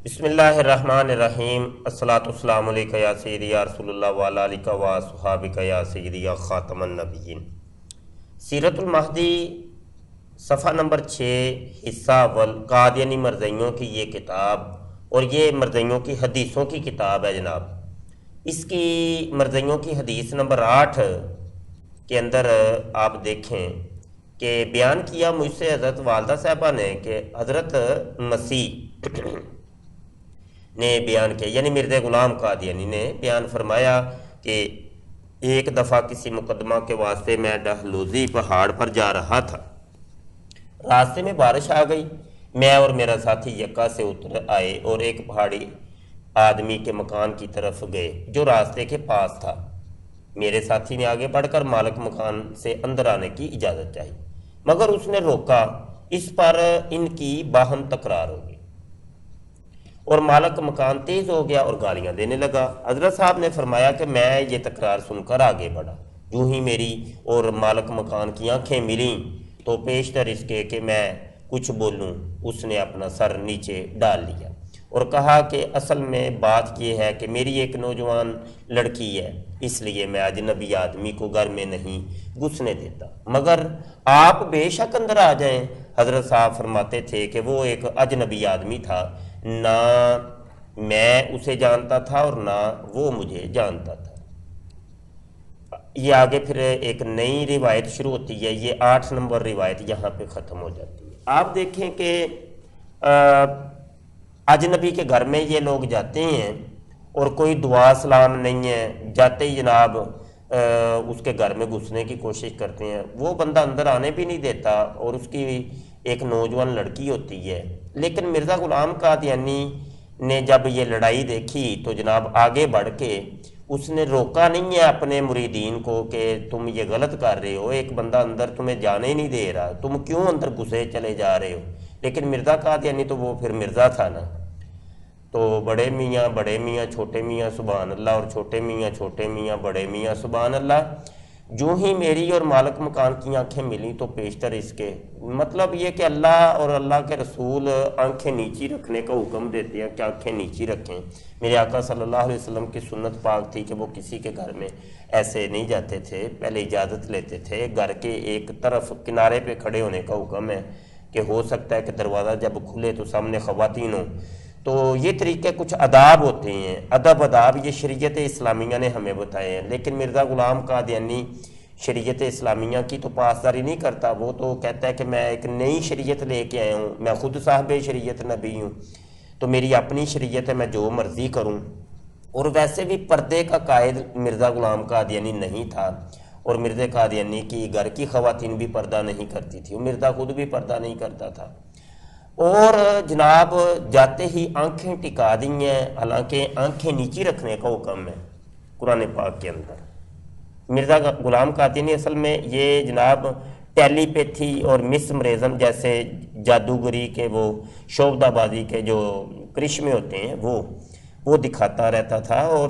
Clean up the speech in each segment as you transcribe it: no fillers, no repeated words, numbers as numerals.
بسم اللہ الرحمن الرحیم الصلاۃ والسلام علیکہ یا سیدی یا رسول اللہ وعلی آلہ و صحابہ یا سیدی یا خاتم النبیین۔ سیرت المہدی صفحہ نمبر 6 حصہ اول قادیانی مرزائیوں کی یہ کتاب، اور یہ مرزائیوں کی حدیثوں کی کتاب ہے جناب۔ اس کی مرزائیوں کی حدیث نمبر 8 کے اندر آپ دیکھیں کہ بیان کیا مجھ سے حضرت والدہ صاحبہ نے کہ حضرت مسیح نے بیان کیا، یعنی مرزا غلام قادیانی نے بیان فرمایا کہ ایک دفعہ کسی مقدمہ کے واسطے میں ڈہلوزی پہاڑ پر جا رہا تھا، راستے میں بارش آ گئی، میں اور میرا ساتھی یکا سے اتر آئے اور ایک پہاڑی آدمی کے مکان کی طرف گئے جو راستے کے پاس تھا۔ میرے ساتھی نے آگے بڑھ کر مالک مکان سے اندر آنے کی اجازت چاہی، مگر اس نے روکا۔ اس پر ان کی باہم تکرار ہو گئی اور مالک مکان تیز ہو گیا اور گالیاں دینے لگا۔ حضرت صاحب نے فرمایا کہ میں یہ تکرار سن کر آگے بڑھا۔ یوں ہی میری اور مالک مکان کی آنکھیں ملیں تو پیشتر اس کے کہ میں کچھ بولوں اس نے اپنا سر نیچے ڈال لیا اور کہا کہ اصل میں بات یہ ہے کہ میری ایک نوجوان لڑکی ہے، اس لیے میں اجنبی آدمی کو گھر میں نہیں گھسنے دیتا، مگر آپ بے شک اندر آ جائیں۔ حضرت صاحب فرماتے تھے کہ وہ ایک اجنبی آدمی تھا، نہ میں اسے جانتا تھا اور نہ وہ مجھے جانتا تھا۔ یہ آگے پھر ایک نئی روایت شروع ہوتی ہے، یہ 8 نمبر روایت یہاں پہ ختم ہو جاتی ہے۔ آپ دیکھیں کہ اجنبی کے گھر میں یہ لوگ جاتے ہیں اور کوئی دعا سلام نہیں ہے، جاتے ہی جناب اس کے گھر میں گھسنے کی کوشش کرتے ہیں۔ وہ بندہ اندر آنے بھی نہیں دیتا اور اس کی ایک نوجوان لڑکی ہوتی ہے۔ لیکن مرزا غلام قادیانی نے جب یہ لڑائی دیکھی تو جناب آگے بڑھ کے اس نے روکا نہیں ہے اپنے مریدین کو کہ تم یہ غلط کر رہے ہو، ایک بندہ اندر تمہیں جانے ہی نہیں دے رہا، تم کیوں اندر گھسے چلے جا رہے ہو۔ لیکن مرزا قادیانی تو وہ پھر مرزا تھا نا، تو بڑے میاں چھوٹے میاں سبحان اللہ، اور چھوٹے میاں بڑے میاں سبحان اللہ۔ جو ہی میری اور مالک مکان کی آنکھیں ملی تو پیشتر اس کے، مطلب یہ کہ اللہ اور اللہ کے رسول آنکھیں نیچی رکھنے کا حکم دیتے ہیں کہ آنکھیں نیچی رکھیں۔ میرے آقا صلی اللہ علیہ وسلم کی سنت پاک تھی کہ وہ کسی کے گھر میں ایسے نہیں جاتے تھے، پہلے اجازت لیتے تھے۔ گھر کے ایک طرف کنارے پہ کھڑے ہونے کا حکم ہے کہ ہو سکتا ہے کہ دروازہ جب کھلے تو سامنے خواتین ہوں، تو یہ طریقے کچھ آداب ہوتے ہیں، آداب یہ شریعت اسلامیہ نے ہمیں بتائے ہیں۔ لیکن مرزا غلام قادیانی شریعت اسلامیہ کی تو پاسداری نہیں کرتا، وہ تو کہتا ہے کہ میں ایک نئی شریعت لے کے آیا ہوں، میں خود صاحب شریعت نبی ہوں، تو میری اپنی شریعت ہے، میں جو مرضی کروں۔ اور ویسے بھی پردے کا قائد مرزا غلام قادیانی نہیں تھا، اور مرزا قادیانی کی گھر کی خواتین بھی پردہ نہیں کرتی تھی، مرزا خود بھی پردہ نہیں کرتا تھا۔ اور جناب جاتے ہی آنکھیں ٹکا دی ہیں، حالانکہ آنکھیں نیچی رکھنے کا حکم ہے قرآن پاک کے اندر۔ مرزا غلام قادیانی اصل میں یہ جناب ٹیلی پیتھی اور مسمرزم جیسے جادوگری کے وہ شعبدہ بازی کے جو کرشمے ہوتے ہیں وہ دکھاتا رہتا تھا، اور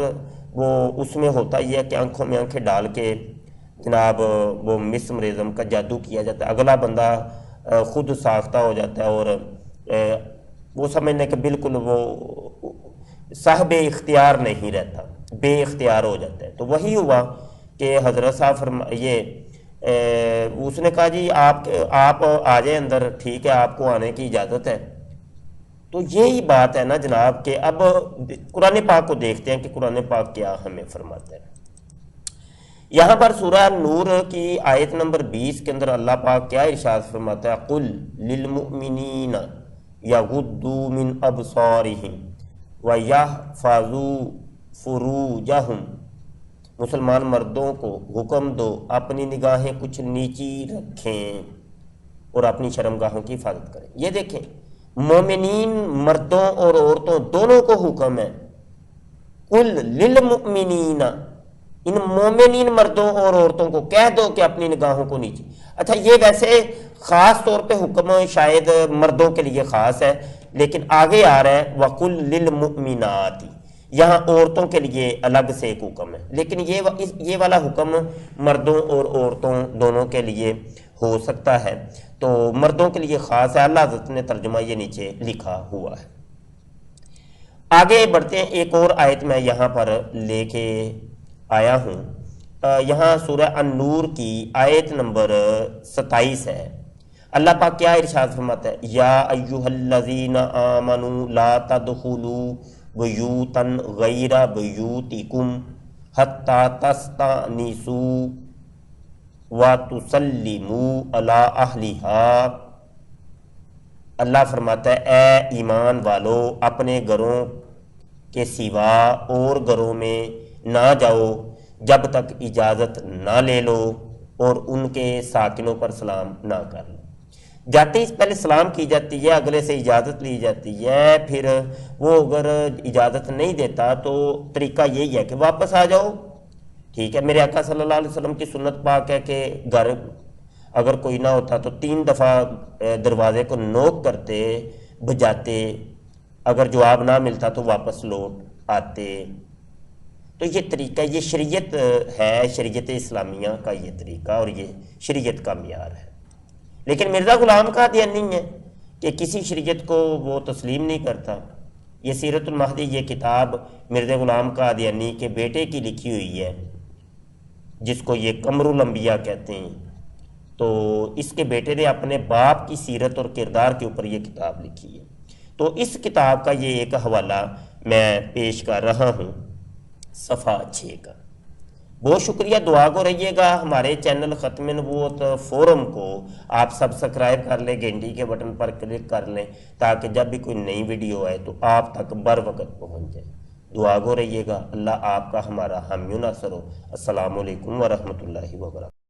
وہ اس میں ہوتا یہ ہے کہ آنکھوں میں آنکھیں ڈال کے جناب وہ مسمرزم کا جادو کیا جاتا ہے، اگلا بندہ خود ساختہ ہو جاتا ہے اور وہ سمجھنے کہ بالکل وہ صاحب اختیار نہیں رہتا، بے اختیار ہو جاتا ہے۔ تو وہی ہوا کہ حضرت صاحب اس نے کہا جی آپ آ جائیں اندر، ٹھیک ہے آپ کو آنے کی اجازت ہے۔ تو یہی بات ہے نا جناب کہ اب قرآن پاک کو دیکھتے ہیں کہ قرآن پاک کیا ہمیں فرماتا ہے۔ یہاں پر سورہ نور کی آیت نمبر 20 کے اندر اللہ پاک کیا ارشاد فرماتا ہے، قُلْ لِلْمُؤْمِنِينَ يَغُضُّوا مِنْ أَبْصَارِهِمْ وَيَحْفَظُوا فُرُوجَهُمْ۔ مسلمان مردوں کو حکم دو اپنی نگاہیں کچھ نیچی رکھیں اور اپنی شرمگاہوں کی حفاظت کریں۔ یہ دیکھیں مومنین مردوں اور عورتوں دونوں کو حکم ہے، قُلْ لِلْمُؤْمِنِينَ، ان مومنین مردوں اور عورتوں کو کہہ دو کہ اپنی نگاہوں کو نیچے۔ اچھا یہ ویسے خاص طور پہ حکم شاید مردوں کے لیے خاص ہے، لیکن آگے آ رہا ہے وَقُلْ لِلْمُؤْمِنَاتِ، یہاں عورتوں کے لیے الگ سے ایک حکم ہے، لیکن یہ والا حکم مردوں اور عورتوں دونوں کے لیے ہو سکتا ہے، تو مردوں کے لیے خاص ہے۔ اللہ حضرت نے ترجمہ یہ نیچے لکھا ہوا ہے۔ آگے بڑھتے ہیں، ایک اور آیت میں یہاں پر لے کے آیا ہوں۔ یہاں سورہ النور کی آیت نمبر 27 ہے۔ اللہ پاک کیا ارشاد فرماتا ہے؟ یا ایہا الذین آمنوا لا تدخلوا بیوتا غیر بیوتکم حتی تستأنسوا وتسلموا علی اہلہا۔ اللہ فرماتا ہے اے ایمان والو، اپنے گھروں کے سوا اور گھروں میں نہ جاؤ جب تک اجازت نہ لے لو اور ان کے ساکنوں پر سلام نہ کر لو۔ جاتے ہی پہلے سلام کی جاتی ہے، اگلے سے اجازت لی جاتی ہے، پھر وہ اگر اجازت نہیں دیتا تو طریقہ یہی ہے کہ واپس آ جاؤ۔ ٹھیک ہے، میرے آقا صلی اللہ علیہ وسلم کی سنت پاک ہے کہ گھر اگر کوئی نہ ہوتا تو 3 دفعہ دروازے کو نوک کرتے، بجاتے، اگر جواب نہ ملتا تو واپس لوٹ آتے۔ تو یہ طریقہ، یہ شریعت ہے، شریعت اسلامیہ کا یہ طریقہ اور یہ شریعت کا معیار ہے۔ لیکن مرزا غلام قادیانی ہے کہ کسی شریعت کو وہ تسلیم نہیں کرتا۔ یہ سیرت المہدی، یہ کتاب مرزا غلام قادیانی کے بیٹے کی لکھی ہوئی ہے، جس کو یہ قمر الانبیاء کہتے ہیں۔ تو اس کے بیٹے نے اپنے باپ کی سیرت اور کردار کے اوپر یہ کتاب لکھی ہے۔ تو اس کتاب کا یہ ایک حوالہ میں پیش کر رہا ہوں، صفحہ 6 کا۔ بہت شکریہ، دعا کو رہیے گا۔ ہمارے چینل ختم نبوت فورم کو آپ سبسکرائب کر لیں، گھنٹی کے بٹن پر کلک کر لیں تاکہ جب بھی کوئی نئی ویڈیو آئے تو آپ تک بر وقت پہنچ جائے۔ دعا گو رہیے گا، اللہ آپ کا ہمارا حامی و ناصر ہو۔ السلام علیکم ورحمۃ اللہ وبرکاتہ۔